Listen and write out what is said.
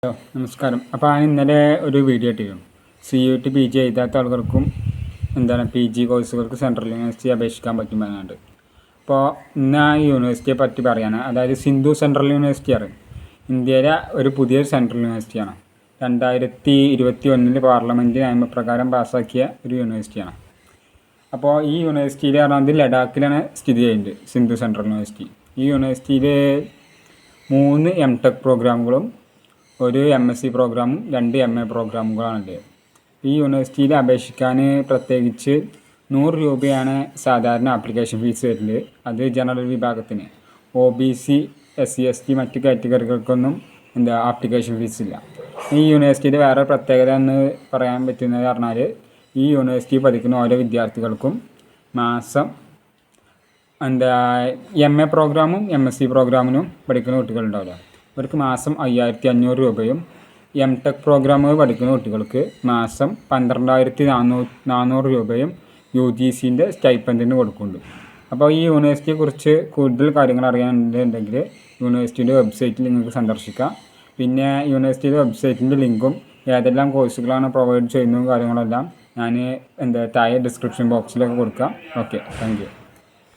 Hello നമസ്കാരം. അപ്പോൾ ഞാൻ ഇന്നലെ ഒരു വീഡിയോ ഇട്ടിരുന്നു. CUT PG എഴുതാത്ത ആളുകൾക്കും PG കോഴ്സുകൾക്ക് സെൻട്രൽ യൂണിവേഴ്സിറ്റി അപേക്ഷിക്കാൻ പറ്റും പറയാനുണ്ട്. അപ്പോൾ ഇന്ന് ആ യൂണിവേഴ്സിറ്റിയെ പറ്റി പറയാനാണ്. അതായത് സിന്ധു സെൻട്രൽ യൂണിവേഴ്സിറ്റി ആണ് ഇന്ത്യയിലെ ഒരു പുതിയൊരു സെൻട്രൽ യൂണിവേഴ്സിറ്റിയാണ്. 2021 പാർലമെൻറ്റ് നിയമപ്രകാരം പാസ്സാക്കിയ ഒരു യൂണിവേഴ്സിറ്റിയാണ്. അപ്പോൾ ഈ യൂണിവേഴ്സിറ്റിയിൽ പറഞ്ഞാൽ ലഡാക്കിലാണ് സ്ഥിതി ചെയ്യുന്നത്. Sindhu central university. ഈ യൂണിവേഴ്സിറ്റിയിൽ 3 MTech പ്രോഗ്രാമുകളും ഒരു MSc പ്രോഗ്രാമും 2 MA പ്രോഗ്രാമുകളാണുള്ളത്. ഈ യൂണിവേഴ്സിറ്റിയിൽ അപേക്ഷിക്കാൻ പ്രത്യേകിച്ച് 100 രൂപയാണ് സാധാരണ ആപ്ലിക്കേഷൻ ഫീസ് വരുന്നത്. അത് ജനറൽ വിഭാഗത്തിന്. OBC SC ST മറ്റ് കാറ്റഗറികൾക്കൊന്നും ആപ്ലിക്കേഷൻ ഫീസ് ഇല്ല. ഈ യൂണിവേഴ്സിറ്റിയിൽ വേറെ പ്രത്യേകത എന്ന് പറയാൻ പറ്റുന്നത് പറഞ്ഞാൽ ഈ യൂണിവേഴ്സിറ്റി പഠിക്കുന്ന ഓരോ വിദ്യാർത്ഥികൾക്കും മാസം MA പ്രോഗ്രാമും MSc പ്രോഗ്രാമിനും പഠിക്കുന്ന കുട്ടികളുണ്ടാവില്ല. ഇവർക്ക് മാസം 5500 രൂപയും MTech പ്രോഗ്രാമുകൾ പഠിക്കുന്ന കുട്ടികൾക്ക് മാസം 12400 രൂപയും UGCൻ്റെ സ്റ്റൈപ്പൻഡിന് കൊടുക്കുന്നുണ്ട്. അപ്പോൾ ഈ യൂണിവേഴ്സിറ്റിയെക്കുറിച്ച് കൂടുതൽ കാര്യങ്ങൾ അറിയാനുണ്ടെങ്കിൽ യൂണിവേഴ്സിറ്റിയുടെ വെബ്സൈറ്റിൽ നിങ്ങൾക്ക് സന്ദർശിക്കാം. പിന്നെ യൂണിവേഴ്സിറ്റിയുടെ വെബ്സൈറ്റിൻ്റെ ലിങ്കും ഏതെല്ലാം കോഴ്സുകളാണ് പ്രൊവൈഡ് ചെയ്യുന്നതും കാര്യങ്ങളെല്ലാം ഞാൻ താഴെ ഡിസ്ക്രിപ്ഷൻ ബോക്സിലൊക്കെ കൊടുക്കാം. Okay, thank you.